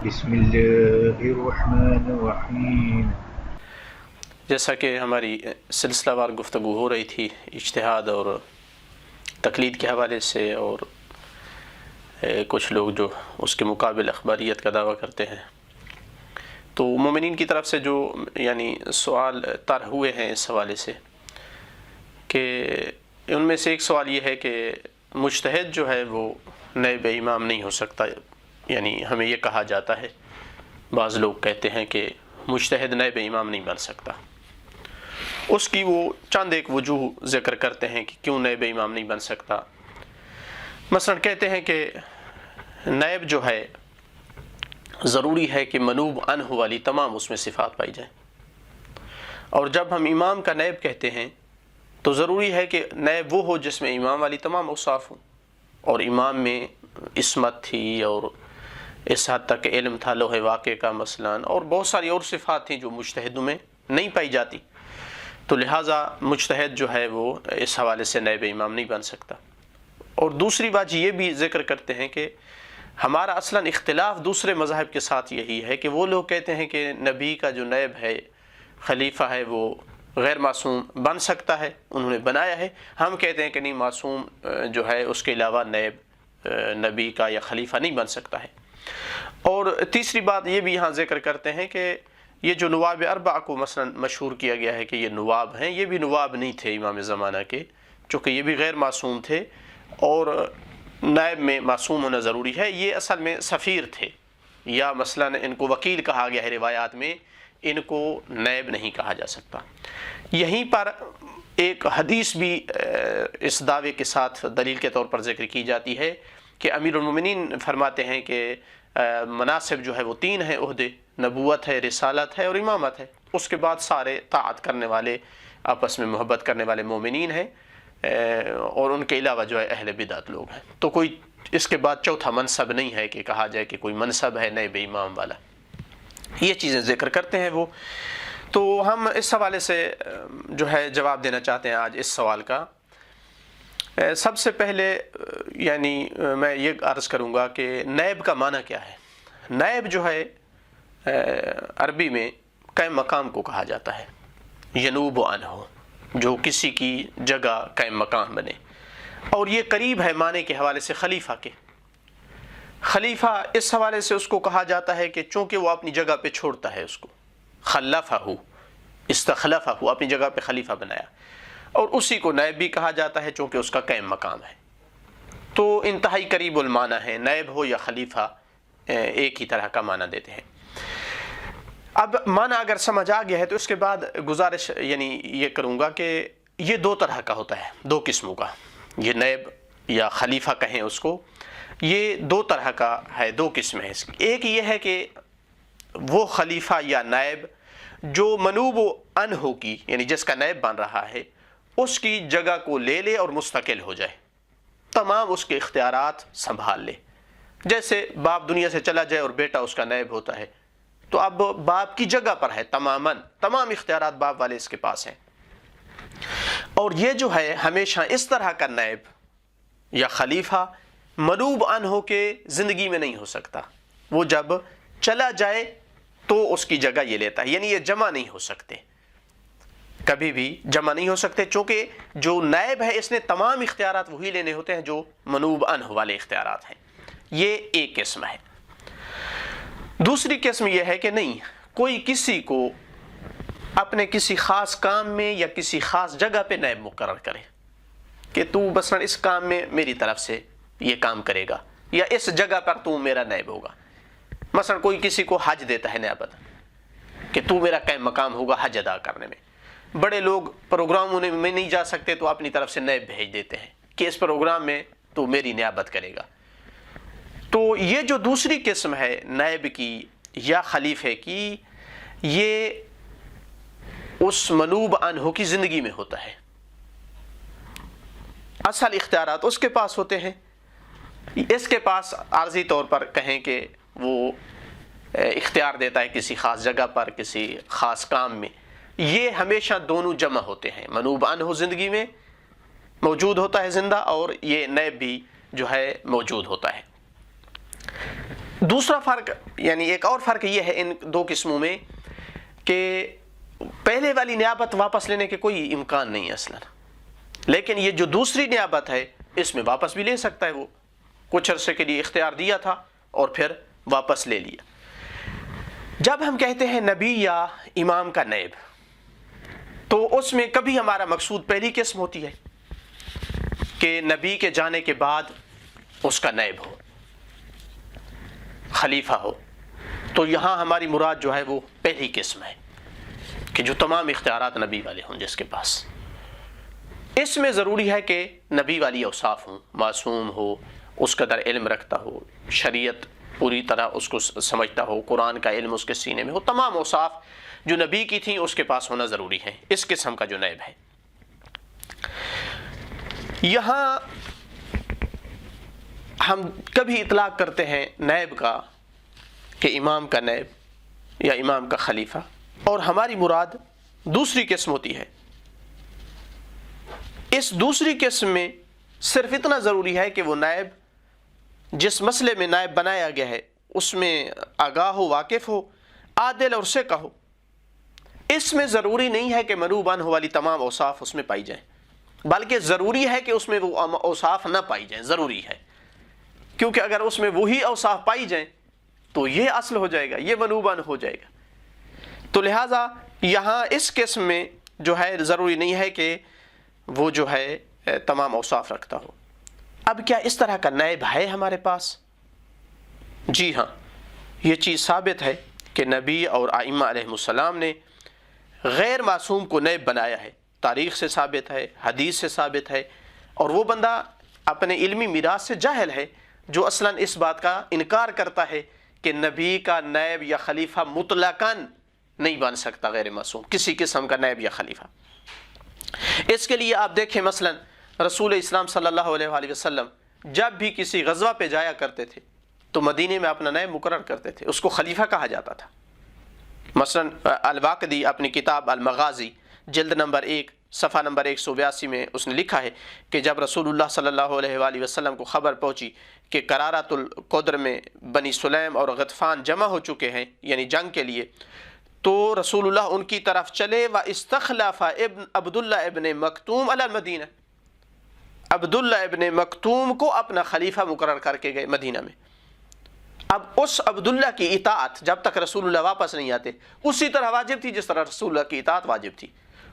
بسم اللہ الرحمن الرحیم۔ جیسا کہ ہماری سلسلہ وار گفتگو ہو رہی تھی اجتہاد اور تقلید کے حوالے سے، اور کچھ لوگ جو اس کے مقابل اخباریت کا دعویٰ کرتے ہیں، تو مومنین کی طرف سے جو سوال طرح ہوئے ہیں اس حوالے سے، کہ ان میں سے ایک سوال یہ ہے کہ مجتہد جو ہے وہ نائب امام نہیں ہو سکتا۔ ہمیں یہ کہا جاتا ہے، بعض لوگ کہتے ہیں کہ مجتہد نائب امام نہیں بن سکتا۔ اس کی وہ چند ایک وجوہ ذکر کرتے ہیں کہ کیوں نائب امام نہیں بن سکتا۔ مثلا کہتے ہیں کہ نائب جو ہے ضروری ہے کہ منوب عنہ والی تمام اس میں صفات پائی جائیں، اور جب ہم امام کا نائب کہتے ہیں تو ضروری ہے کہ نائب وہ ہو جس میں امام والی تمام اوصاف ہوں، اور امام میں عصمت تھی، اور اس حد تک علم تھا لوح واقع کا مثلا، اور بہت ساری اور صفات تھیں جو مجتہدوں میں نہیں پائی جاتی، تو لہٰذا مجتہد جو ہے وہ اس حوالے سے نائب امام نہیں بن سکتا۔ اور دوسری بات یہ بھی ذکر کرتے ہیں کہ ہمارا اصلاً اختلاف دوسرے مذاہب کے ساتھ یہی ہے کہ وہ لوگ کہتے ہیں کہ نبی کا جو نائب ہے، خلیفہ ہے، وہ غیر معصوم بن سکتا ہے، انہوں نے بنایا ہے۔ ہم کہتے ہیں کہ نہیں، معصوم جو ہے اس کے علاوہ نائب نبی کا یا خلیفہ نہیں بن سکتا ہے۔ اور تیسری بات یہ بھی یہاں ذکر کرتے ہیں کہ یہ جو نواب اربعہ کو مثلا مشہور کیا گیا ہے کہ یہ نواب ہیں، یہ بھی نواب نہیں تھے امام زمانہ کے، چونکہ یہ بھی غیر معصوم تھے، اور نائب میں معصوم ہونا ضروری ہے۔ یہ اصل میں سفیر تھے، یا مثلا ان کو وکیل کہا گیا ہے روایات میں، ان کو نائب نہیں کہا جا سکتا۔ یہیں پر ایک حدیث بھی اس دعوے کے ساتھ دلیل کے طور پر ذکر کی جاتی ہے کہ امیر المومنین فرماتے ہیں کہ مناصب جو ہے وہ تین ہیں، عہدے، نبوت ہے، رسالت ہے، اور امامت ہے۔ اس کے بعد سارے طاعت کرنے والے، آپس میں محبت کرنے والے مومنین ہیں، اور ان کے علاوہ جو ہے اہل بدعت لوگ ہیں۔ تو کوئی اس کے بعد چوتھا منصب نہیں ہے کہ کہا جائے کہ کوئی منصب ہے نائب امام والا۔ یہ چیزیں ذکر کرتے ہیں وہ۔ تو ہم اس حوالے سے جو ہے جواب دینا چاہتے ہیں آج اس سوال کا۔ سب سے پہلے میں یہ عرض کروں گا کہ نائب کا معنی کیا ہے۔ نائب جو ہے عربی میں قائم مقام کو کہا جاتا ہے، ینوب عنہ، جو کسی کی جگہ قائم مقام بنے، اور یہ قریب ہے معنی کے حوالے سے خلیفہ کے۔ خلیفہ اس حوالے سے اس کو کہا جاتا ہے کہ چونکہ وہ اپنی جگہ پہ چھوڑتا ہے اس کو، خلفہ، استخلفہ، اپنی جگہ پہ خلیفہ بنایا، اور اسی کو نائب بھی کہا جاتا ہے چونکہ اس کا قائم مقام ہے۔ تو انتہائی قریب المعنی ہے، نائب ہو یا خلیفہ ایک ہی طرح کا معنی دیتے ہیں۔ اب معنی اگر سمجھ آ گیا ہے تو اس کے بعد گزارش یہ کروں گا کہ یہ دو طرح کا ہوتا ہے، دو قسموں کا۔ یہ نائب یا خلیفہ کہیں اس کو، یہ دو طرح کا ہے، دو قسمیں ہیں اس کی۔ ایک یہ ہے کہ وہ خلیفہ یا نائب جو منوب عنہ کی، جس کا نائب بن رہا ہے، اس کی جگہ کو لے لے اور مستقل ہو جائے، تمام اس کے اختیارات سنبھال لے۔ جیسے باپ دنیا سے چلا جائے اور بیٹا اس کا نائب ہوتا ہے، تو اب باپ کی جگہ پر ہے، تمام اختیارات باپ والے اس کے پاس ہیں۔ اور یہ جو ہے ہمیشہ اس طرح کا نائب یا خلیفہ منوب عنہ کے زندگی میں نہیں ہو سکتا، وہ جب چلا جائے تو اس کی جگہ یہ لیتا ہے، یہ جمع نہیں ہو سکتے، کبھی بھی جمع نہیں ہو سکتے، چونکہ جو نائب ہے اس نے تمام اختیارات وہی لینے ہوتے ہیں جو منوب عنہ والے اختیارات ہیں۔ یہ ایک قسم ہے۔ دوسری قسم یہ ہے کہ نہیں، کوئی کسی کو اپنے کسی خاص کام میں یا کسی خاص جگہ پہ نائب مقرر کرے کہ تو مثلا اس کام میں میری طرف سے یہ کام کرے گا، یا اس جگہ پر تو میرا نائب ہوگا۔ مثلا کوئی کسی کو حج دیتا ہے نیابت کہ تو میرا قائم مقام ہوگا حج ادا کرنے میں۔ بڑے لوگ پروگراموں میں نہیں جا سکتے تو اپنی طرف سے نائب بھیج دیتے ہیں کہ اس پروگرام میں تو میری نیابت کرے گا۔ تو یہ جو دوسری قسم ہے نائب کی یا خلیفے کی، یہ اس منوب عنہ کی زندگی میں ہوتا ہے، اصل اختیارات اس کے پاس ہوتے ہیں۔ اس کے پاس عارضی طور پر کہیں کہ وہ اختیار دیتا ہے کسی خاص جگہ پر، کسی خاص کام میں۔ یہ ہمیشہ دونوں جمع ہوتے ہیں، منوب عنہ زندگی میں موجود ہوتا ہے زندہ، اور یہ نائب بھی جو ہے موجود ہوتا ہے۔ دوسرا فرق یعنی ایک اور فرق یہ ہے ان دو قسموں میں کہ پہلے والی نیابت واپس لینے کے کوئی امکان نہیں ہے اصلا، لیکن یہ جو دوسری نیابت ہے اس میں واپس بھی لے سکتا ہے، وہ کچھ عرصے کے لیے اختیار دیا تھا اور پھر واپس لے لیا۔ جب ہم کہتے ہیں نبی یا امام کا نائب تو اس میں کبھی ہمارا مقصود پہلی قسم ہوتی ہے کہ نبی کے جانے کے بعد اس کا نائب ہو، خلیفہ ہو، تو یہاں ہماری مراد جو ہے وہ پہلی قسم ہے کہ جو تمام اختیارات نبی والے ہوں جس کے پاس۔ اس میں ضروری ہے کہ نبی والی اوصاف ہوں، معصوم ہو، اس قدر علم رکھتا ہو، شریعت پوری طرح اس کو سمجھتا ہو، قرآن کا علم اس کے سینے میں ہو، تمام اوصاف جو نبی کی تھیں اس کے پاس ہونا ضروری ہے، اس قسم کا جو نائب ہے۔ یہاں ہم کبھی اطلاق کرتے ہیں نائب کا کہ امام کا نائب یا امام کا خلیفہ، اور ہماری مراد دوسری قسم ہوتی ہے۔ اس دوسری قسم میں صرف اتنا ضروری ہے کہ وہ نائب جس مسئلے میں نائب بنایا گیا ہے اس میں آگاہ ہو، واقف ہو، عادل اور ثقہ ہو۔ اس میں ضروری نہیں ہے کہ منوب عنہ والی تمام اوصاف اس میں پائی جائیں، بلکہ ضروری ہے کہ اس میں وہ اوصاف نہ پائی جائیں، ضروری ہے، کیونکہ اگر اس میں وہی اوصاف پائی جائیں تو یہ اصل ہو جائے گا، یہ منوب عنہ ہو جائے گا۔ تو لہٰذا یہاں اس قسم میں جو ہے ضروری نہیں ہے کہ وہ جو ہے تمام اوصاف رکھتا ہو۔ اب کیا اس طرح کا نائب ہے ہمارے پاس؟ جی ہاں، یہ چیز ثابت ہے کہ نبی اور ائمہ علیہ السلام نے غیر معصوم کو نائب بنایا ہے، تاریخ سے ثابت ہے، حدیث سے ثابت ہے، اور وہ بندہ اپنے علمی میراث سے جاہل ہے جو اصلاً اس بات کا انکار کرتا ہے کہ نبی کا نائب یا خلیفہ مطلقاً نہیں بن سکتا غیر معصوم، کسی قسم کا نائب یا خلیفہ۔ اس کے لیے آپ دیکھیں مثلا رسول اسلام صلی اللہ علیہ وآلہ وسلم جب بھی کسی غزوہ پہ جایا کرتے تھے تو مدینے میں اپنا نائب مقرر کرتے تھے، اس کو خلیفہ کہا جاتا تھا۔ مثلا الواقدی اپنی کتاب المغازی جلد نمبر 1 صفحہ نمبر 182 میں اس نے لکھا ہے کہ جب رسول اللہ صلی اللہ علیہ وآلہ وسلم کو خبر پہنچی کہ قرارۃ القدر میں بنی سلیم اور غطفان جمع ہو چکے ہیں یعنی جنگ کے لیے، تو رسول اللہ ان کی طرف چلے واستخلف عبداللہ ابن مکتوم علی المدینہ، عبداللہ ابن مکتوم کو اپنا خلیفہ مقرر کر کے گئے مدینہ میں۔ اب اس عبداللہ کی اطاعت جب تک رسول اللہ واپس نہیں آتے اسی طرح واجب تھی جس طرح رسول اللہ کی اطاعت واجب تھی۔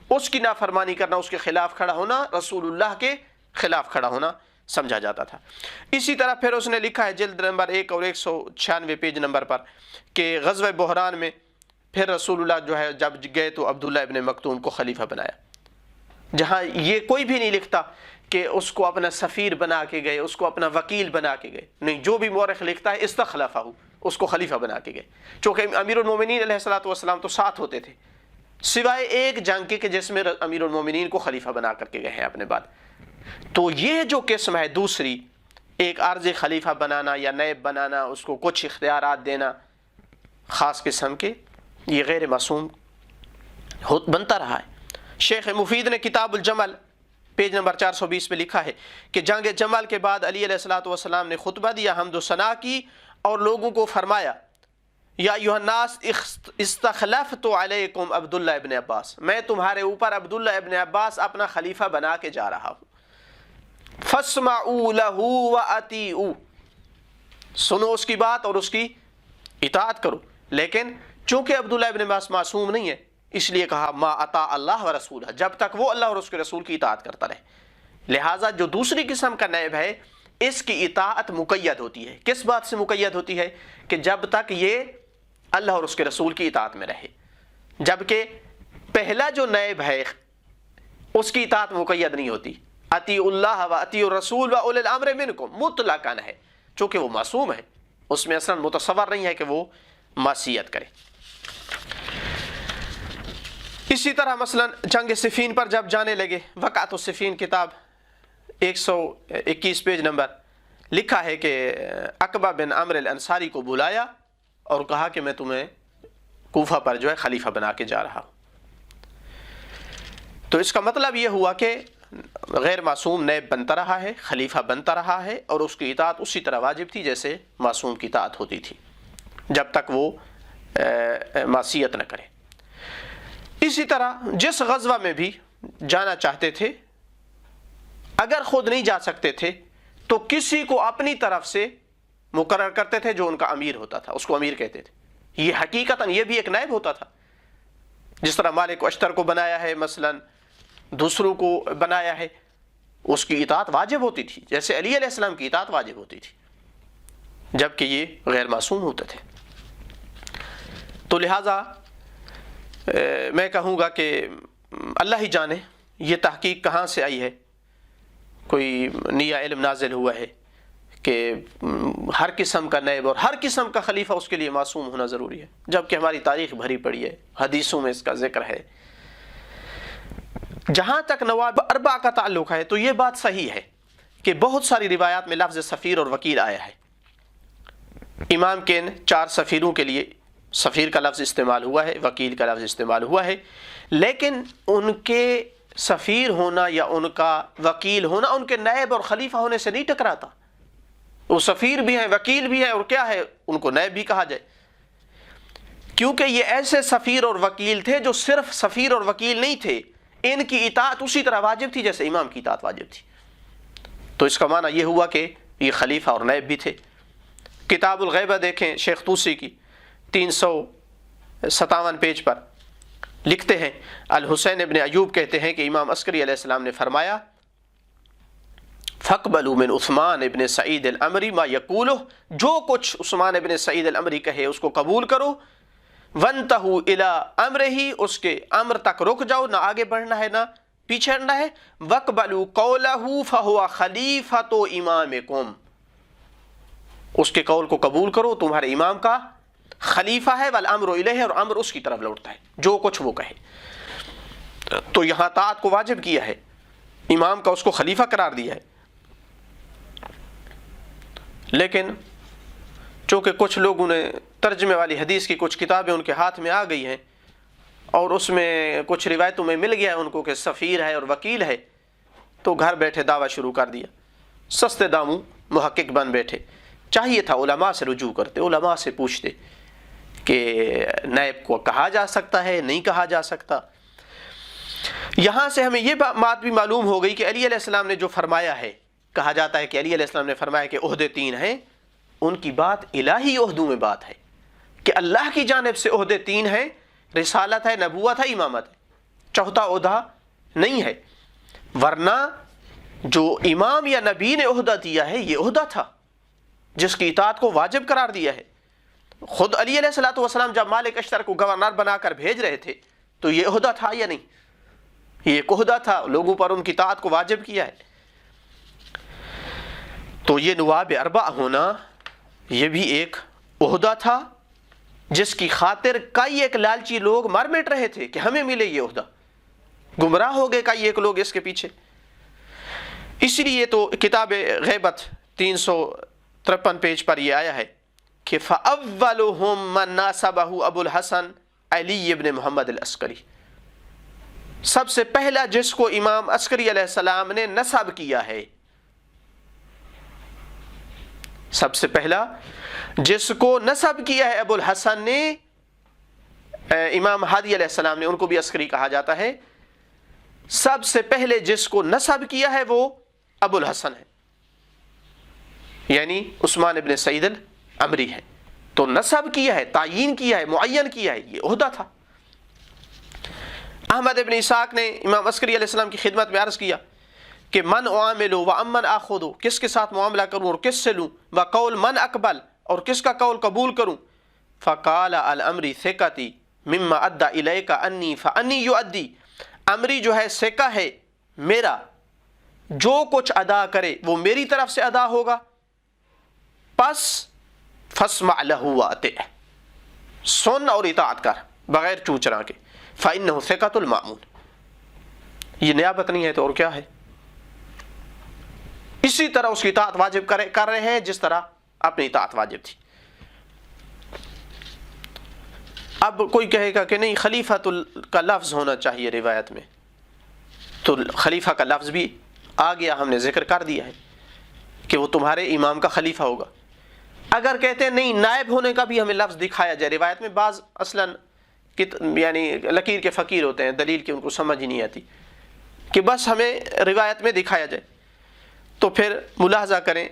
اس کی نافرمانی کرنا، اس کے خلاف کھڑا ہونا رسول اللہ کے خلاف کھڑا ہونا سمجھا جاتا تھا۔ اسی طرح پھر اس نے لکھا ہے جلد نمبر 1 اور 196 پیج نمبر پر کہ غزوہ بحران میں پھر رسول اللہ جو ہے جب گئے تو عبداللہ ابن مکتوم کو خلیفہ بنایا، جہاں یہ کوئی بھی نہیں لکھتا کہ اس کو اپنا سفیر بنا کے گئے، اس کو اپنا وکیل بنا کے گئے، نہیں، جو بھی مورخ لکھتا ہے استخلفہ، اس کو خلیفہ بنا کے گئے، چونکہ امیر المومنین علیہ الصلوۃ والسلام تو ساتھ ہوتے تھے سوائے ایک جنگ کے کہ جس میں امیر المومنین کو خلیفہ بنا کر کے گئے ہیں اپنے بعد۔ تو یہ جو قسم ہے دوسری، ایک عارضی خلیفہ بنانا یا نائب بنانا، اس کو کچھ اختیارات دینا خاص قسم کے، یہ غیر معصوم بنتا رہا ہے۔ شیخ مفید نے کتاب الجمل پیج نمبر 420 پہ لکھا ہے کہ جنگ جمل کے بعد علی علیہ الصلوۃ والسلام نے خطبہ دیا، حمد و ثنا کی اور لوگوں کو فرمایا یا ایھا الناس استخلفت علیکم عبداللہ ابن عباس، میں تمہارے اوپر عبداللہ ابن عباس اپنا خلیفہ بنا کے جا رہا ہوں، فاسمعوا لہ واطیعوا، سنو اس کی بات اور اس کی اطاعت کرو۔ لیکن چونکہ عبداللہ ابن عباس معصوم نہیں ہے اس لیے کہا ما اطاع اللہ و رسولہ، جب تک وہ اللہ اور اس کے رسول کی اطاعت کرتا رہے۔ لہٰذا جو دوسری قسم کا نائب ہے اس کی اطاعت مقید ہوتی ہے، کس بات سے مقید ہوتی ہے؟ کہ جب تک یہ اللہ اور اس کے رسول کی اطاعت میں رہے، جبکہ پہلا جو نائب ہے اس کی اطاعت مقید نہیں ہوتی، اطیعوا اللہ و اطیعوا الرسول و اولی الامر منکم مطلقاً ہے، چونکہ وہ معصوم ہے، اس میں اصلا متصور نہیں ہے کہ وہ معصیت کرے۔ اسی طرح مثلا جنگ صفین پر جب جانے لگے، وقعۃ الصفین کتاب 121 پیج نمبر لکھا ہے کہ عقبہ بن عمرو الانصاری کو بلایا اور کہا کہ میں تمہیں کوفہ پر جو ہے خلیفہ بنا کے جا رہا ہوں۔ تو اس کا مطلب یہ ہوا کہ غیر معصوم نائب بنتا رہا ہے، خلیفہ بنتا رہا ہے، اور اس کی اطاعت اسی طرح واجب تھی جیسے معصوم کی اطاعت ہوتی تھی جب تک وہ معصیت نہ کرے۔ اسی طرح جس غزوہ میں بھی جانا چاہتے تھے، اگر خود نہیں جا سکتے تھے تو کسی کو اپنی طرف سے مقرر کرتے تھے جو ان کا امیر ہوتا تھا، اس کو امیر کہتے تھے۔ یہ حقیقتاً یہ بھی ایک نائب ہوتا تھا، جس طرح مالک و اشتر کو بنایا ہے، مثلا دوسروں کو بنایا ہے، اس کی اطاعت واجب ہوتی تھی جیسے علی علیہ السلام کی اطاعت واجب ہوتی تھی، جبکہ یہ غیر معصوم ہوتے تھے۔ تو لہٰذا میں کہوں گا کہ اللہ ہی جانے یہ تحقیق کہاں سے آئی ہے، کوئی نیا علم نازل ہوا ہے کہ ہر قسم کا نائب اور ہر قسم کا خلیفہ اس کے لیے معصوم ہونا ضروری ہے، جبکہ ہماری تاریخ بھری پڑی ہے، حدیثوں میں اس کا ذکر ہے۔ جہاں تک نواب اربع کا تعلق ہے تو یہ بات صحیح ہے کہ بہت ساری روایات میں لفظ سفیر اور وکیل آیا ہے۔ امام کے ان 4 سفیروں کے لیے سفیر کا لفظ استعمال ہوا ہے، وکیل کا لفظ استعمال ہوا ہے، لیکن ان کے سفیر ہونا یا ان کا وکیل ہونا ان کے نائب اور خلیفہ ہونے سے نہیں ٹکراتا۔ وہ سفیر بھی ہیں، وکیل بھی ہیں، اور کیا ہے، ان کو نائب بھی کہا جائے، کیونکہ یہ ایسے سفیر اور وکیل تھے جو صرف سفیر اور وکیل نہیں تھے، ان کی اطاعت اسی طرح واجب تھی جیسے امام کی اطاعت واجب تھی۔ تو اس کا معنی یہ ہوا کہ یہ خلیفہ اور نائب بھی تھے۔ کتاب الغیبہ دیکھیں شیخ طوسی کی 357 پیج پر لکھتے ہیں، الحسین ابن ایوب کہتے ہیں کہ امام عسکری علیہ السلام نے فرمایا، فَاقْبَلُوا مِنْ عثمان ابن سعید الامری ما يقوله، جو کچھ عثمان ابن سعید الامری کہے اس کو قبول کرو، وَانْتَهُوا إِلَىٰ أَمْرِهِ، اس کے امر تک رک جاؤ، نہ آگے بڑھنا ہے نہ پیچھے ہٹنا ہے، وَاقْبَلُوا قَوْلَهُ فَهُوَ خَلِيفَةُ إِمَامِكُمْ، اس کے قول کو قبول کرو، تمہارے امام کا خلیفہ ہے، والامر الیہ، اور امر اس کی طرف لوٹتا ہے، جو کچھ وہ کہے۔ تو یہاں طاعت کو واجب کیا ہے، امام کا اس کو خلیفہ قرار دیا ہے۔ لیکن چونکہ کچھ لوگوں نے ترجمے والی حدیث کی کچھ کتابیں ان کے ہاتھ میں آ گئی ہیں، اور اس میں کچھ روایتوں میں مل گیا ہے ان کو کہ سفیر ہے اور وکیل ہے، تو گھر بیٹھے دعویٰ شروع کر دیا، سستے داموں محقق بن بیٹھے۔ چاہیے تھا علماء سے رجوع کرتے، علماء سے پوچھتے کہ نائب کو کہا جا سکتا ہے نہیں کہا جا سکتا۔ یہاں سے ہمیں یہ بات بھی معلوم ہو گئی کہ علی علیہ السلام نے جو فرمایا ہے، کہا جاتا ہے کہ علی علیہ السلام نے فرمایا کہ عہدے 3 ہیں، ان کی بات الہی عہدوں میں بات ہے کہ اللہ کی جانب سے عہدے 3 ہیں، رسالت ہے، نبوت ہے، امامت ہے، چوتھا عہدہ نہیں ہے، ورنہ جو امام یا نبی نے عہدہ دیا ہے یہ عہدہ تھا جس کی اطاعت کو واجب قرار دیا ہے۔ خود علی علیہ الصلوۃ والسلام جب مالک اشتر کو گورنر بنا کر بھیج رہے تھے تو یہ عہدہ تھا یا نہیں؟ یہ ایک عہدہ تھا، لوگوں پر ان کی اطاعت کو واجب کیا ہے۔ تو یہ نواب اربع ہونا یہ بھی ایک عہدہ تھا جس کی خاطر کئی ایک لالچی لوگ مر مٹ رہے تھے کہ ہمیں ملے یہ عہدہ، گمراہ ہو گئے کئی ایک لوگ اس کے پیچھے۔ اسی لیے تو کتاب غیبت 353 پیج پر یہ آیا ہے کہ فَأَوَّلُهُمْ مَنْ نَاسَبَهُ ابو الحسن علی ابن محمد العسکری، سب سے پہلا جس کو امام عسکری علیہ السلام نے نسب کیا ہے، سب سے پہلا جس کو نسب کیا ہے ابو الحسن نے، امام ہادی علیہ السلام نے، ان کو بھی عسکری کہا جاتا ہے، سب سے پہلے جس کو نسب کیا ہے وہ ابو الحسن ہے، یعنی عثمان ابن سعید الامری ہے۔ تو نسب کیا ہے، تعیین کیا ہے، معین کیا ہے، یہ عہدہ تھا۔ احمد ابن اسحاق نے امام عسکری علیہ السلام کی خدمت میں عرض کیا کہ من اعامل و امن آخذ، کس کے ساتھ معاملہ کروں اور کس سے لوں، وقول من اقبل، اور کس کا قول قبول کروں، فقال الامری ثقتی مما ادى الیک انی فانی یؤدی، امری جو ہے ثقہ ہے میرا، جو کچھ ادا کرے وہ میری طرف سے ادا ہوگا، پس فاسمع له واطع، سن اور اطاعت کر بغیر چوں چرا کے، فانه ثقۃ المأمون، یہ نیابت نہیں ہے تو اور کیا ہے؟ اسی طرح اس کی اطاعت واجب کر رہے ہیں جس طرح اپنی اطاعت واجب تھی۔ اب کوئی کہے گا کہ نہیں خلیفۃ کا لفظ ہونا چاہیے روایت میں، تو تو خلیفہ کا لفظ بھی آ گیا، ہم نے ذکر کر دیا ہے کہ وہ تمہارے امام کا خلیفہ ہوگا۔ اگر کہتے ہیں نہیں نائب ہونے کا بھی ہمیں لفظ دکھایا جائے، روایت میں بعض اصلاً یعنی لکیر کے فقیر ہوتے ہیں، دلیل کی ان کو سمجھ ہی نہیں آتی، کہ بس ہمیں روایت میں دکھایا جائے، تو پھر ملاحظہ کریں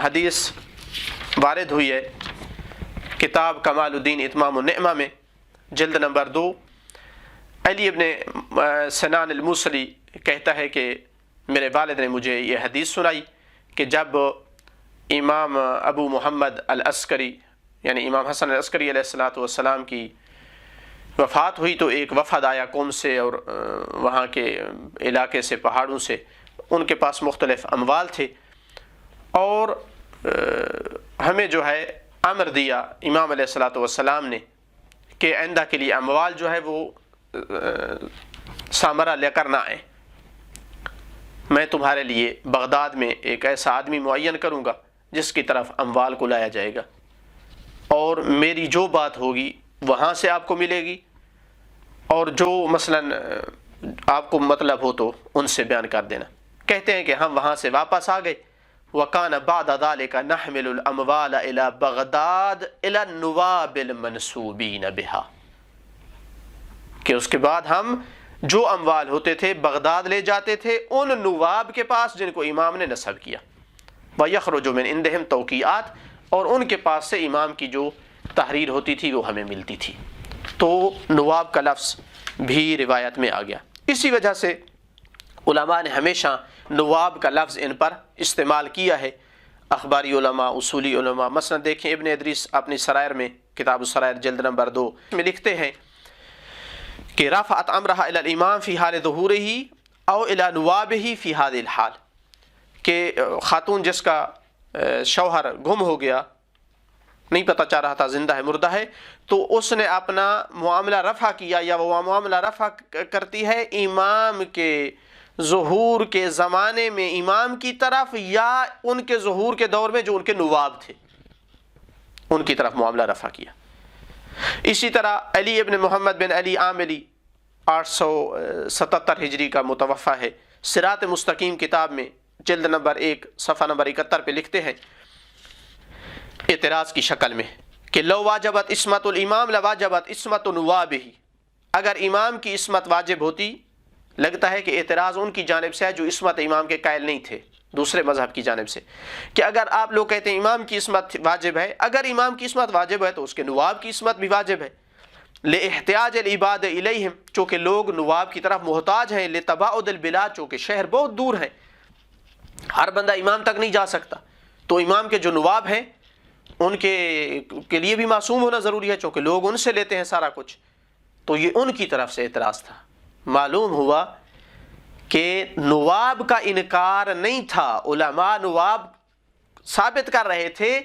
حدیث وارد ہوئی ہے کتاب کمال الدین اتمام النعمہ میں جلد نمبر 2، علی ابن سنان الموصلی کہتا ہے کہ میرے والد نے مجھے یہ حدیث سنائی کہ جب امام ابو محمد العسکری یعنی امام حسن العسکری علیہ السلام کی وفات ہوئی تو ایک وفد آیا قوم سے اور وہاں کے علاقے سے، پہاڑوں سے، ان کے پاس مختلف اموال تھے، اور ہمیں جو ہے امر دیا امام علیہ السلام نے کہ آئندہ کے لیے اموال جو ہے وہ سامرا لے کر نہ آئیں، میں تمہارے لیے بغداد میں ایک ایسا آدمی معین کروں گا جس کی طرف اموال کو لایا جائے گا، اور میری جو بات ہوگی وہاں سے آپ کو ملے گی، اور جو مثلاً آپ کو مطلب ہو تو ان سے بیان کر دینا۔ کہتے ہیں کہ ہم وہاں سے واپس آ گئے، وَكَانَ بَعْدَ ذَلِكَ نَحْمِلُ الْأَمْوَالَ إِلَى بَغْدَادَ إِلَى النُّوَابِ الْمَنْسُوبِينَ بِهَا، کہ اس کے بعد ہم جو اموال ہوتے تھے بغداد لے جاتے تھے ان نواب کے پاس جن کو امام نے نصب کیا، وَيَخْرُجُ مِنْ عِنْدِهِمْ تَوْقِيعَاتٍ، اور ان کے پاس سے امام کی جو تحریر ہوتی تھی وہ ہمیں ملتی تھی۔ تو نواب کا لفظ بھی روایت میں آ گیا۔ اسی وجہ سے علماء نے ہمیشہ نواب کا لفظ ان پر استعمال کیا ہے، اخباری علماء، اصولی علماء۔ مثلا دیکھیں ابن ادریس اپنی سرائر میں، کتاب السرائر جلد نمبر 2 میں لکھتے ہیں کہ رفعت امرها الى الامام فی حال ظہورہ او الى نوابہ فی هذه الحال، کہ خاتون جس کا شوہر گم ہو گیا، نہیں پتہ چل رہا تھا زندہ ہے مردہ ہے، تو اس نے اپنا معاملہ رفع کیا، یا وہ معاملہ رفع کرتی ہے امام کے ظہور کے زمانے میں امام کی طرف، یا ان کے ظہور کے دور میں جو ان کے نواب تھے ان کی طرف معاملہ رفع کیا۔ اسی طرح علی ابن محمد بن علی عاملی 877 ہجری کا متوفی ہے، صراط مستقیم کتاب میں جلد نمبر 1 صفحہ نمبر 71 پہ لکھتے ہیں اعتراض کی شکل میں کہ لو واجبت عصمت الامام لواجبت عصمت نوابہ، اگر امام کی عصمت واجب ہوتی، لگتا ہے کہ اعتراض ان کی جانب سے ہے جو عصمت امام کے قائل نہیں تھے، دوسرے مذہب کی جانب سے، کہ اگر آپ لوگ کہتے ہیں امام کی عصمت واجب ہے، اگر امام کی عصمت واجب ہے تو اس کے نواب کی عصمت بھی واجب ہے، لاحتیاج العباد الیہم، چونکہ لوگ نواب کی طرف محتاج ہیں، لتباعد البلاد، چونکہ شہر بہت دور ہیں، ہر بندہ امام تک نہیں جا سکتا، تو امام کے جو نواب ہیں ان کے لیے بھی معصوم ہونا ضروری ہے، چونکہ لوگ ان سے لیتے ہیں سارا کچھ، تو یہ ان کی طرف سے اعتراض تھا۔ معلوم ہوا کہ نواب کا انکار نہیں تھا، علماء نواب ثابت کر رہے تھے،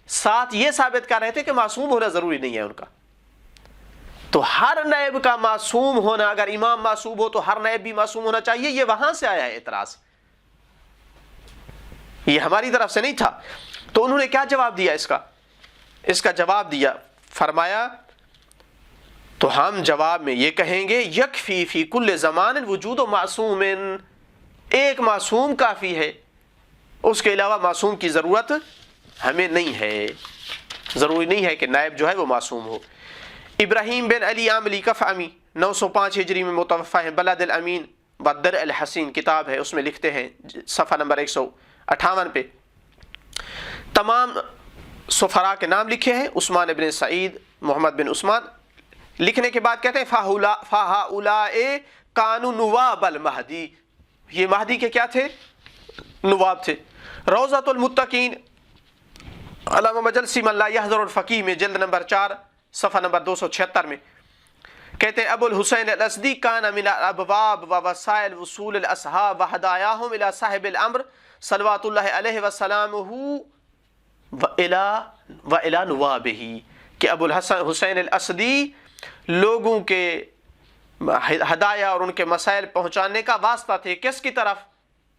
ساتھ یہ ثابت کر رہے تھے کہ معصوم ہونا ضروری نہیں ہے ان کا، تو ہر نائب کا معصوم ہونا، اگر امام معصوم ہو تو ہر نائب بھی معصوم ہونا چاہیے، یہ وہاں سے آیا ہے اعتراض، یہ ہماری طرف سے نہیں تھا۔ تو انہوں نے کیا جواب دیا اس کا جواب دیا، فرمایا تو ہم جواب میں یہ کہیں گے یکفی فی کل زمان وجود و معصوم، ایک معصوم کافی ہے، اس کے علاوہ معصوم کی ضرورت ہمیں نہیں ہے، ضروری نہیں ہے کہ نائب جو ہے وہ معصوم ہو۔ ابراہیم بن علی عاملی کفعمی 905 ہجری میں متوفی ہیں، بلد الامین بدر الحسین کتاب ہے، اس میں لکھتے ہیں صفحہ نمبر 158 پہ، تمام سفراء کے نام لکھے ہیں، عثمان بن سعید، محمد بن عثمان، لکھنے کے بعد کہتے ہیں فَهَؤُلَاءِ كَانُوا نُوَابَ الْمَهْدِي، یہ مہدی کے کیا تھے؟ نواب تھے۔ روضۃ المتقین علامہ مجلسی من لا يحذر الفقیہ میں جلد نمبر 4 صفحہ نمبر 276 میں کہتے ہیں ابو الحسین الاسدی كان من الابواب ووسائل وصول الاصحاب وهداياهم الى صاحب الامر صلوات اللہ علیہ وسلامہ وإلى نوابہ، کہ ابو الحسین الاسدی لوگوں کے ہدایہ اور ان کے مسائل پہنچانے کا واسطہ تھے، کس کی طرف؟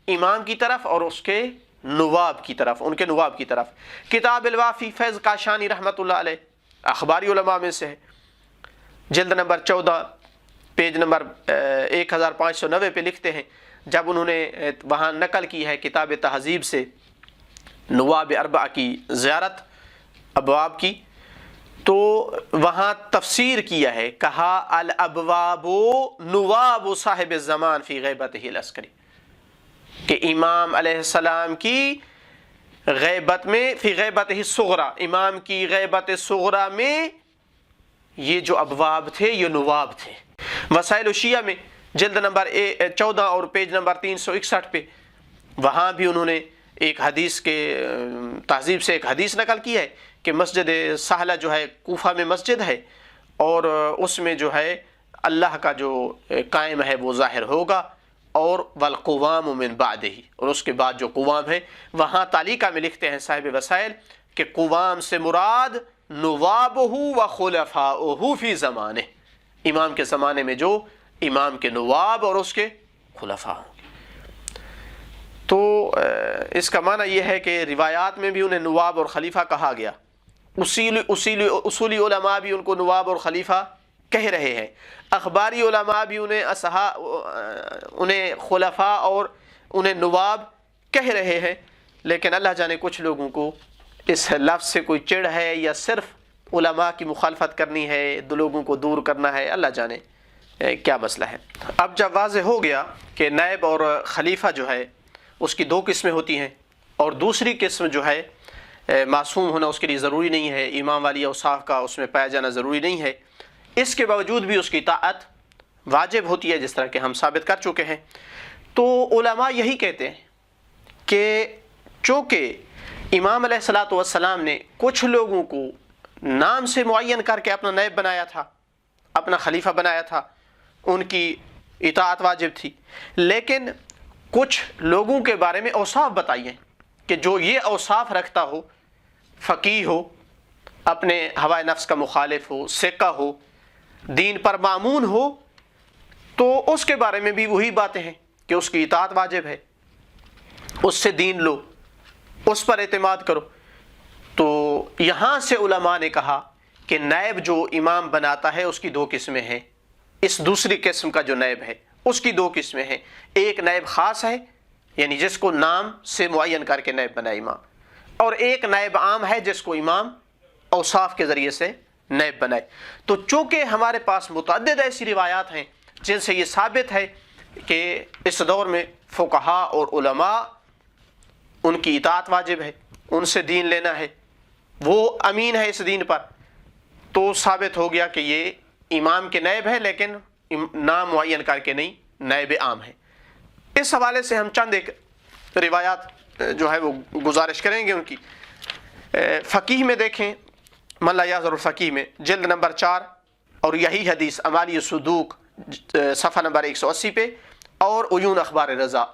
امام کی طرف اور اس کے نواب کی طرف، ان کے نواب کی طرف۔ کتاب الوافی فیض کاشانی رحمۃ اللہ علیہ، اخباری علماء میں سے ہے، جلد نمبر 14 پیج نمبر 1590 پہ لکھتے ہیں، جب انہوں نے وہاں نقل کی ہے کتاب تہذیب سے نواب اربع کی زیارت ابواب کی، تو وہاں تفسیر کیا ہے، کہا الابواب نواب صاحب الزمان فی غیبتہ العسکری، کہ امام علیہ السلام کی غیبت میں، فی غیبتہ الصغری، امام کی غیبت صغری میں یہ جو ابواب تھے یہ نواب تھے۔ وسائل الشیعہ میں جلد نمبر 14 اور پیج نمبر 361 پہ وہاں بھی انہوں نے ایک حدیث کے تہذیب سے ایک حدیث نقل کی ہے کہ مسجد سہلہ جو ہے کوفہ میں مسجد ہے، اور اس میں جو ہے اللہ کا جو قائم ہے وہ ظاہر ہوگا، اور والقوام من بعدہ، اور اس کے بعد جو قوام ہے، وہاں تعلیقہ میں لکھتے ہیں صاحب وسائل کہ قوام سے مراد نوابہ و خلفاؤہ فی زمانہ، امام کے زمانے میں جو امام کے نواب اور اس کے خلفاء ہوں۔ تو اس کا معنی یہ ہے کہ روایات میں بھی انہیں نواب اور خلیفہ کہا گیا، اصولی علماء بھی ان کو نواب اور خلیفہ کہہ رہے ہیں، اخباری علماء بھی انہیں خلفاء اور انہیں نواب کہہ رہے ہیں، لیکن اللہ جانے کچھ لوگوں کو اس لفظ سے کوئی چڑ ہے یا صرف علماء کی مخالفت کرنی ہے، دو لوگوں کو دور کرنا ہے، اللہ جانے کیا مسئلہ ہے۔ اب جب واضح ہو گیا کہ نائب اور خلیفہ جو ہے اس کی دو قسمیں ہوتی ہیں، اور دوسری قسم جو ہے معصوم ہونا اس کے لیے ضروری نہیں ہے، امام والی اوصاف کا اس میں پایا جانا ضروری نہیں ہے، اس کے باوجود بھی اس کی اطاعت واجب ہوتی ہے، جس طرح کہ ہم ثابت کر چکے ہیں۔ تو علماء یہی کہتے ہیں کہ چونکہ امام علیہ الصلوۃ والسلام نے کچھ لوگوں کو نام سے معین کر کے اپنا نائب بنایا تھا، اپنا خلیفہ بنایا تھا، ان کی اطاعت واجب تھی، لیکن کچھ لوگوں کے بارے میں اوصاف بتائی ہیں کہ جو یہ اوصاف رکھتا ہو، فقیہ ہو، اپنے ہوائے نفس کا مخالف ہو، ثقہ ہو، دین پر مامون ہو، تو اس کے بارے میں بھی وہی باتیں ہیں کہ اس کی اطاعت واجب ہے، اس سے دین لو، اس پر اعتماد کرو۔ تو یہاں سے علماء نے کہا کہ نائب جو امام بناتا ہے اس کی دو قسمیں ہیں، اس دوسری قسم کا جو نائب ہے اس کی دو قسمیں ہیں، ایک نائب خاص ہے یعنی جس کو نام سے معین کر کے نائب بنائے امام، اور ایک نائب عام ہے جس کو امام اوصاف کے ذریعے سے نائب بنائے۔ تو چونکہ ہمارے پاس متعدد ایسی روایات ہیں جن سے یہ ثابت ہے کہ اس دور میں فقہاء اور علماء ان کی اطاعت واجب ہے، ان سے دین لینا ہے، وہ امین ہے اس دین پر، تو ثابت ہو گیا کہ یہ امام کے نائب ہے، لیکن نام معین کر کے نہیں، نائب عام ہے۔ اس حوالے سے ہم چند ایک روایات جو ہے وہ گزارش کریں گے ان کی۔ فقیہ میں دیکھیں، من لا یعذر الفقیہ میں جلد نمبر 4، اور یہی حدیث امالی صدوق صفحہ نمبر 180 پہ، اور عیون اخبار رضا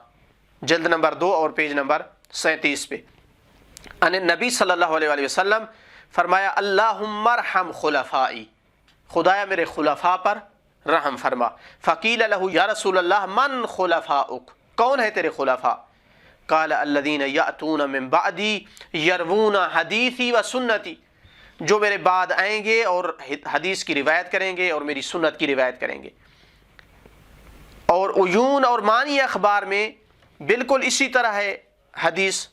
جلد نمبر 2 اور پیج نمبر 37 پہ، ان نبی صلی اللہ علیہ وآلہ وسلم فرمایا اللہم ارحم خلفائی، خدایا میرے خلفاء پر رحم فرما۔ فقیل لہ یا رسول اللہ من خلفاؤک، کون ہے تیرے خلفاء؟ قال الذین یأتون من بعدی یروون حدیثی و سنتی، جو میرے بعد آئیں گے اور حدیث کی روایت کریں گے اور میری سنت کی روایت کریں گے۔ اور عیون اور معنی اخبار میں بالکل اسی طرح ہے حدیث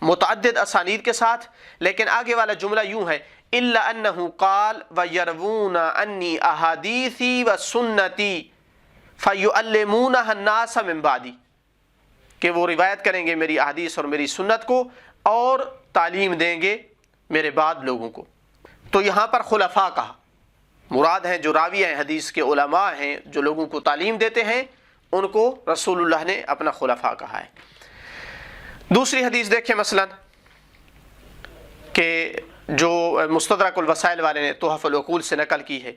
متعدد اسانید کے ساتھ، لیکن آگے والا جملہ یوں ہے الا انہ قال ویروون انی احادیثی و سنتی فیعلمونها الناس من بعدی، کہ وہ روایت کریں گے میری احادیث اور میری سنت کو اور تعلیم دیں گے میرے بعد لوگوں کو۔ تو یہاں پر خلفاء کہا، مراد ہیں جو راوی ہیں حدیث کے علماء ہیں جو لوگوں کو تعلیم دیتے ہیں، ان کو رسول اللہ نے اپنا خلفاء کہا ہے۔ دوسری حدیث دیکھیں مثلا کہ جو مستدرک الوسائل والے نے تحف العقول سے نقل کی ہے،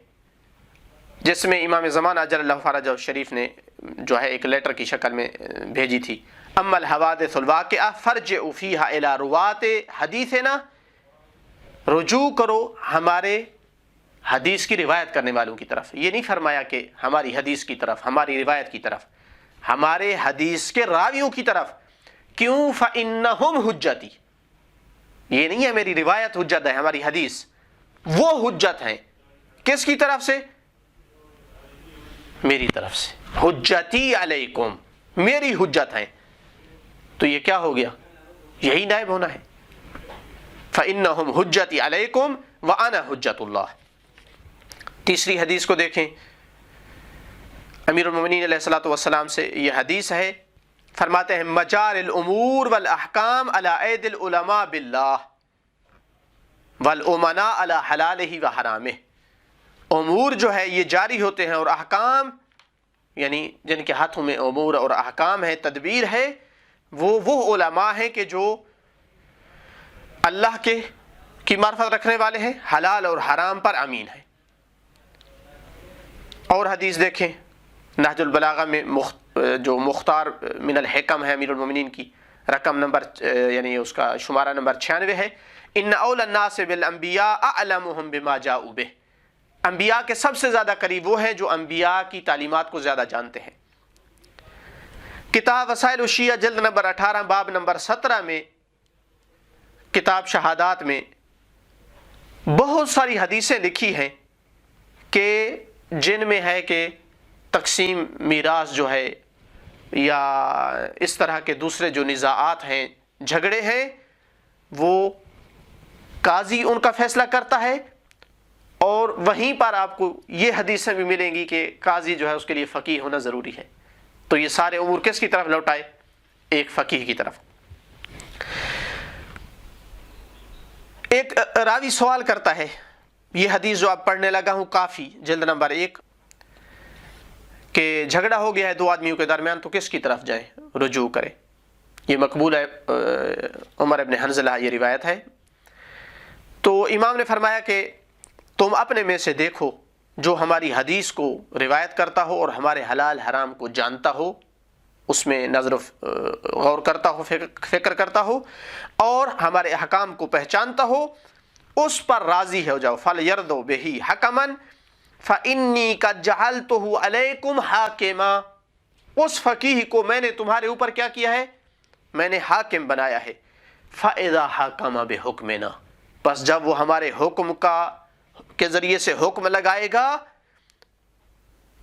جس میں امام زمان اجل اللہ فرجہ شریف نے جو ہے ایک لیٹر کی شکل میں بھیجی تھی، اما الحوادث الواقعہ فرجعوا فیہا الی رواۃ حدیثنا، رجوع کرو ہمارے حدیث کی روایت کرنے والوں کی طرف۔ یہ نہیں فرمایا کہ ہماری حدیث کی طرف، ہماری روایت کی طرف، ہمارے حدیث کے راویوں کی طرف۔ کیوں؟ فإنہم حجتی، یہ نہیں ہے میری روایت حجت ہے، ہماری حدیث وہ حجت ہیں۔ کس کی طرف سے؟ میری طرف سے، حجتی علیکم، میری حجت ہیں. تو یہ کیا ہو گیا؟ یہی نائب ہونا ہے. فإنہم حجتی علیکم وأنا حجت اللہ. تیسری حدیث کو دیکھیں، امیر المومنین علیہ الصلوۃ والسلام سے یہ حدیث ہے، فرماتے ہیں مجار الامور والاحکام علی اید العلماء باللہ والامناء علی حلالہ وحرامہ. امور جو ہے یہ جاری ہوتے ہیں، اور احکام یعنی جن کے ہاتھوں میں امور اور احکام ہے، تدبیر ہے، وہ علماء ہیں کہ جو اللہ کی معرفت رکھنے والے ہیں، حلال اور حرام پر امین ہیں. اور حدیث دیکھیں نہج البلاغہ میں جو مختار من الحکم ہے امیر المومنین کی، رقم نمبر یعنی اس کا شمارہ نمبر 96 ہے، ان اول الناس بالانبیاء اعلمهم بما جاءوا به. انبیاء کے سب سے زیادہ قریب وہ ہیں جو انبیاء کی تعلیمات کو زیادہ جانتے ہیں. کتاب وسائل الشیعہ جلد نمبر 18 باب نمبر 17 میں، کتاب شہادات میں بہت ساری حدیثیں لکھی ہیں کہ جن میں ہے کہ تقسیم میراث جو ہے یا اس طرح کے دوسرے جو نزاعات ہیں، جھگڑے ہیں، وہ قاضی ان کا فیصلہ کرتا ہے. اور وہیں پر آپ کو یہ حدیثیں بھی ملیں گی کہ قاضی جو ہے اس کے لیے فقیہ ہونا ضروری ہے. تو یہ سارے امور کس کی طرف لوٹائے؟ ایک فقیہ کی طرف. ایک راوی سوال کرتا ہے، یہ حدیث جو آپ پڑھنے لگا ہوں کافی جلد نمبر 1، کہ جھگڑا ہو گیا ہے دو آدمیوں کے درمیان تو کس کی طرف جائیں، رجوع کریں. یہ مقبول ہے، عمر ابن حنظلہ یہ روایت ہے. تو امام نے فرمایا کہ تم اپنے میں سے دیکھو جو ہماری حدیث کو روایت کرتا ہو اور ہمارے حلال حرام کو جانتا ہو، اس میں نظر غور کرتا ہو، فکر کرتا ہو، اور ہمارے احکام کو پہچانتا ہو، اس پر راضی ہو جاؤ. فَلْيَرْضُوا بِهِ حَكَمًا فَإِنِّي قَدْ جَعَلْتُهُ عَلَيْكُمْ حَاكِمًا. اس فقیہ کو میں نے تمہارے اوپر کیا کیا ہے؟ میں نے حاکم بنایا ہے. فَإِذَا حَكَمَ بِحُكْمِنَا، بس جب وہ ہمارے حکم کے ذریعے سے حکم لگائے گا،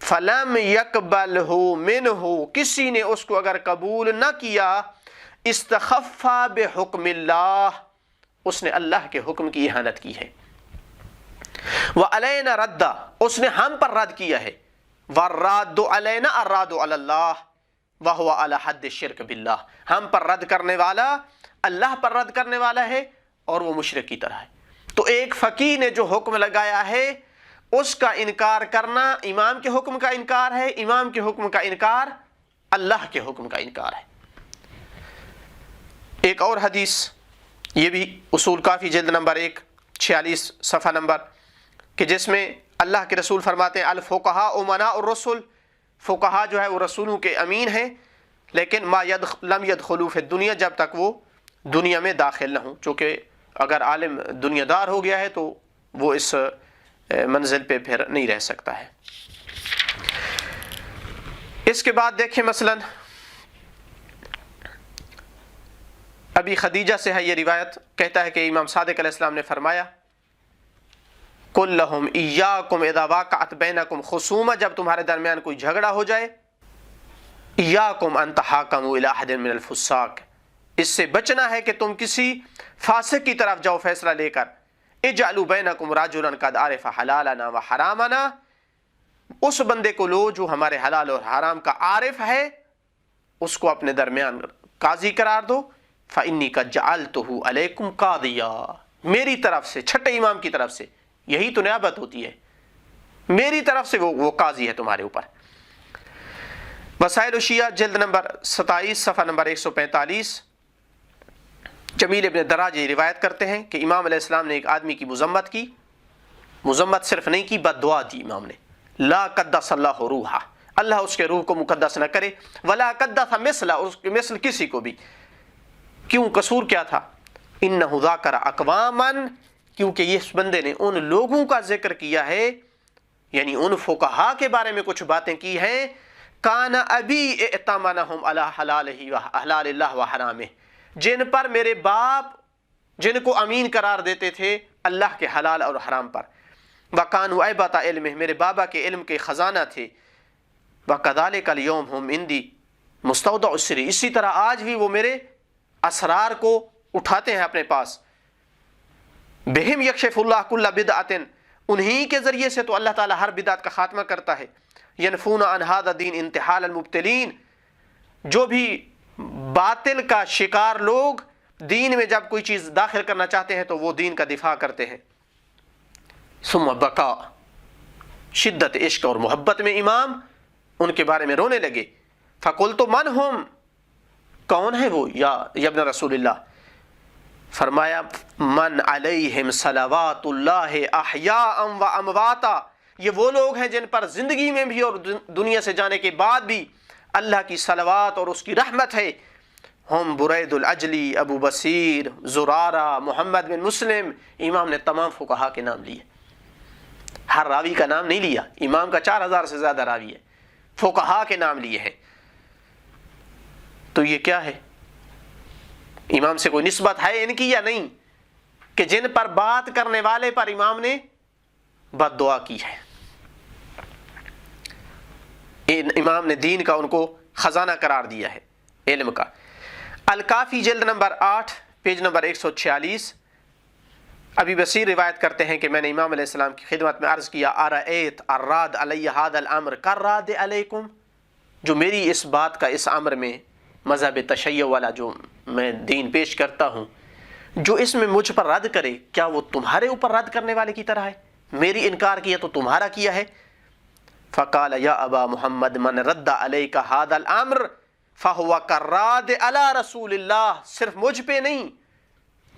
فَلَمْ يَقْبَلْهُ مِنْهُ، کسی نے اس کو اگر قبول نہ کیا، استخفا بحکم اللہ، اس نے اللہ کے حکم کی اہانت کی ہے. وَعَلَيْنَا رَدَّ، اس نے ہم پر رد کیا ہے. وَالرَّادُّ عَلَيْنَا الرَّادُّ عَلَى اللَّهِ وَهُوَ عَلَى حَدِّ الشِّرْكِ بِاللَّهِ. ہم پر رد کرنے والا اللہ پر رد کرنے والا ہے اور وہ مشرک کی طرح ہے. تو ایک فقیہ نے جو حکم لگایا ہے اس کا انکار کرنا امام کے حکم کا انکار ہے، امام کے حکم کا انکار اللہ کے حکم کا انکار ہے. ایک اور حدیث، یہ بھی اصول کافی جلد نمبر 1 46 صفحہ نمبر، کہ جس میں اللہ کے رسول فرماتے ہیں الفقہاء امناء الرسل، فقہا جو ہے وہ رسولوں کے امین ہیں، لیکن ما لم يدخلوا فی الدنیا، جب تک وہ دنیا میں داخل نہ ہوں. چونکہ اگر عالم دنیا دار ہو گیا ہے تو وہ اس منزل پہ پھر نہیں رہ سکتا ہے. اس کے بعد دیکھیں مثلا ابھی خدیجہ سے ہے یہ روایت، کہتا ہے کہ امام صادق علیہ السلام نے فرمایا قل لہم ایاکم اذا واقعت بینکم خصومہ، جب تمہارے درمیان کوئی جھگڑا ہو جائے، ایاکم ان تحاکموا الی احد من الفساق، اس سے بچنا ہے کہ تم کسی فاسق کی طرف جاؤ فیصلہ لے کر. اجعلوا بینکم رجلا قد عرف حلالنا وحرامنا، اس بندے کو لو جو ہمارے حلال اور حرام کا عارف ہے، اس کو اپنے درمیان قاضی قرار دو. فإنی قد جعلتہ علیکم قاضیا، میری طرف سے، چھٹے امام کی طرف سے، یہی تو نیابت ہوتی ہے، میری طرف سے وہ قاضی ہے تمہارے اوپر. وسائل الشیعہ جلد نمبر 27 صفحہ نمبر 145، جمیل ابن دراج یہ روایت کرتے ہیں کہ امام علیہ السلام نے ایک آدمی کی مذمت کی، مذمت صرف نہیں کی، بد دعا دی امام نے. لا قدس اللہ روحہ، اللہ اس کے روح کو مقدس نہ کرے. ولا قدس مثلہ، اس کے مثل کسی کو بھی. کیوں؟ قصور کیا تھا؟ انہ ذاکر اقواما، کیونکہ اس بندے نے ان لوگوں کا ذکر کیا ہے، یعنی ان فقہا کے بارے میں کچھ باتیں کی ہیں، کان ابی ائتمنہم علی حلال اللہ و حرامہ، جن پر میرے باپ جن کو امین قرار دیتے تھے اللہ کے حلال اور حرام پر. وَقَانُوا عَيْبَةَ عِلْمِهِ، میرے بابا کے علم کے خزانہ تھے. وَكَذَلِكَ الْيَوْمَ هُمْ عِنْدِي مُسْتَوْدَعُ السِّرِّ، اسی طرح آج بھی وہ میرے اسرار کو اٹھاتے ہیں اپنے پاس. بِهِمْ يَكْشِفُ اللَّهُ كُلَّ بِدْعَةٍ، انہی کے ذریعے سے تو اللہ تعالیٰ ہر بدعت کا خاتمہ کرتا ہے. يَنْفُونَ عَنْ هَذَا الدِّينِ انتحال الْمُبْتِلِينَ، جو بھی باطل کا شکار لوگ دین میں جب کوئی چیز داخل کرنا چاہتے ہیں تو وہ دین کا دفاع کرتے ہیں. ثم بقا، شدت عشق اور محبت میں امام ان کے بارے میں رونے لگے. فقلت من ہم، کون ہے وہ یا ابن رسول اللہ؟ فرمایا من علیہم صلوات اللہ احیاء و امواتا، یہ وہ لوگ ہیں جن پر زندگی میں بھی اور دنیا سے جانے کے بعد بھی اللہ کی صلوات اور اس کی رحمت ہے. ہم برید الاجلی، ابو بصیر، زرارہ، محمد بن مسلم. امام نے تمام فقہا کے نام لیے، ہر راوی کا نام نہیں لیا. امام کا 4000 سے زیادہ راوی ہے، فقہا کے نام لیے ہیں. تو یہ کیا ہے؟ امام سے کوئی نسبت ہے ان کی یا نہیں کہ جن پر بات کرنے والے پر امام نے بد دعا کی ہے؟ امام نے دین کا ان کو خزانہ قرار دیا ہے، علم کا. الکافی جلد نمبر 8 پیج نمبر 146. ابی بصیر روایت کرتے ہیں کہ میں نے امام علیہ السلام کی خدمت میں عرض کیا ارأیت الراد علی ھذا الامر کالراد علیکم، جو میری اس بات کا اس امر میں مذہب تشیع والا جو میں دین پیش کرتا ہوں، جو اس میں مجھ پر رد کرے کیا وہ تمہارے اوپر رد کرنے والے کی طرح ہے؟ میری انکار کیا تو تمہارا کیا ہے. فقال یا ابا محمد من رد علیک ھذا الامر فہو کالراد علی رسول اللہ، صرف مجھ پہ نہیں،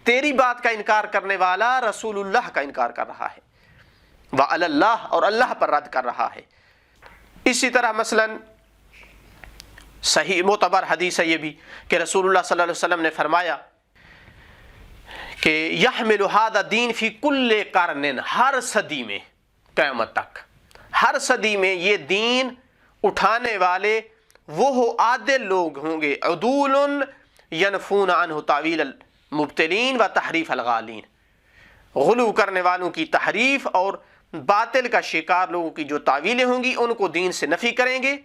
تیری بات کا انکار کرنے والا رسول اللہ کا انکار کر رہا ہے، وعلی اللہ، اور اللہ پر رد کر رہا ہے. اسی طرح مثلا صحیح معتبر حدیث ہے یہ بھی کہ رسول اللہ صلی اللہ علیہ وسلم نے فرمایا کہ یحمل ھذا الدین فی کل قرن، ہر صدی میں، قیامت تک ہر صدی میں یہ دین اٹھانے والے وہ عادل لوگ ہوں گے، عدول ینفون عنہ تعویل المبتلین و تحریف الغالین، غلو کرنے والوں کی تحریف اور باطل کا شکار لوگوں کی جو تعویلیں ہوں گی ان کو دین سے نفی کریں گے.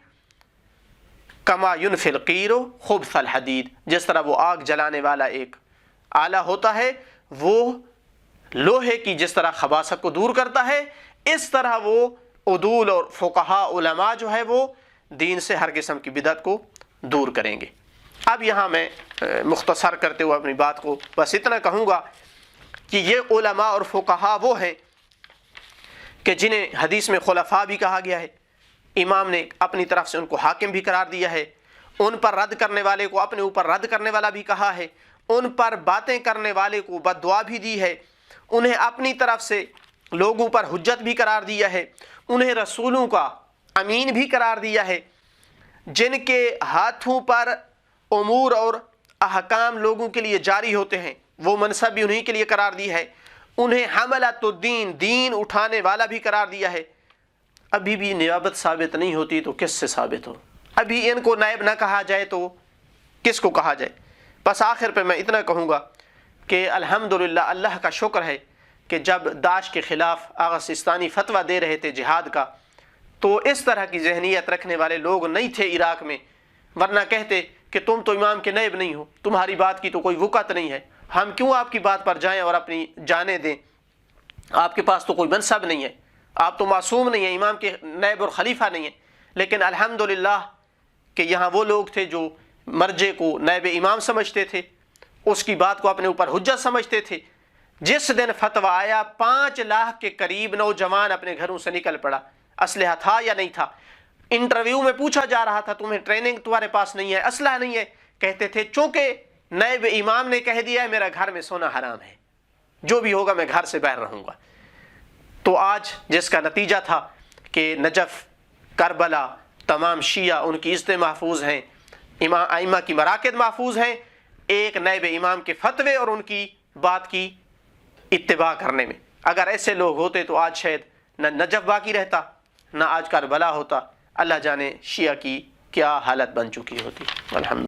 کما ینفی القیر خبث الحدید، جس طرح وہ آگ جلانے والا ایک آلہ ہوتا ہے وہ لوہے کی جس طرح خباثت کو دور کرتا ہے، اس طرح وہ عدول اور فقہا علماء جو ہے وہ دین سے ہر قسم کی بدعت کو دور کریں گے. اب یہاں میں مختصر کرتے ہوئے اپنی بات کو بس اتنا کہوں گا کہ یہ علماء اور فقہا وہ ہیں کہ جنہیں حدیث میں خلفاء بھی کہا گیا ہے، امام نے اپنی طرف سے ان کو حاکم بھی قرار دیا ہے، ان پر رد کرنے والے کو اپنے اوپر رد کرنے والا بھی کہا ہے، ان پر باتیں کرنے والے کو بد دعا بھی دی ہے، انہیں اپنی طرف سے لوگوں پر حجت بھی قرار دیا ہے، انہیں رسولوں کا امین بھی قرار دیا ہے، جن کے ہاتھوں پر امور اور احکام لوگوں کے لیے جاری ہوتے ہیں وہ منصب بھی انہی کے لیے قرار دی ہے، انہیں حملۃ الدین، دین اٹھانے والا بھی قرار دیا ہے. ابھی بھی نیابت ثابت نہیں ہوتی تو کس سے ثابت ہو؟ ابھی ان کو نائب نہ کہا جائے تو کس کو کہا جائے؟ بس آخر پہ میں اتنا کہوں گا کہ الحمدللہ اللہ کا شکر ہے کہ جب داعش کے خلاف آغا سستانی فتویٰ دے رہے تھے جہاد کا تو اس طرح کی ذہنیت رکھنے والے لوگ نہیں تھے عراق میں، ورنہ کہتے کہ تم تو امام کے نائب نہیں ہو، تمہاری بات کی تو کوئی وقت نہیں ہے، ہم کیوں آپ کی بات پر جائیں اور اپنی جانیں دیں، آپ کے پاس تو کوئی منصب نہیں ہے، آپ تو معصوم نہیں ہیں، امام کے نائب اور خلیفہ نہیں ہیں. لیکن الحمدللہ کہ یہاں وہ لوگ تھے جو مرجع کو نائب امام سمجھتے تھے، اس کی بات کو اپنے اوپر حجت سمجھتے تھے. جس دن فتویٰ آیا 5 لاکھ کے قریب نوجوان اپنے گھروں سے نکل پڑا. اسلحہ تھا یا نہیں تھا؟ انٹرویو میں پوچھا جا رہا تھا تمہیں ٹریننگ تمہارے پاس نہیں ہے، اسلحہ نہیں ہے، کہتے تھے چونکہ نائب امام نے کہہ دیا ہے میرا گھر میں سونا حرام ہے، جو بھی ہوگا میں گھر سے باہر رہوں گا. تو آج جس کا نتیجہ تھا کہ نجف، کربلا، تمام شیعہ ان کی عزتیں محفوظ ہیں، ائمہ کی مراکز محفوظ ہیں ایک نائب امام کے فتوے اور ان کی بات کی اتباع کرنے میں. اگر ایسے لوگ ہوتے تو آج شاید نہ نجف باقی رہتا نہ آج کربلا ہوتا. اللہ جانے شیعہ کی کیا حالت بن چکی ہوتی. الحمد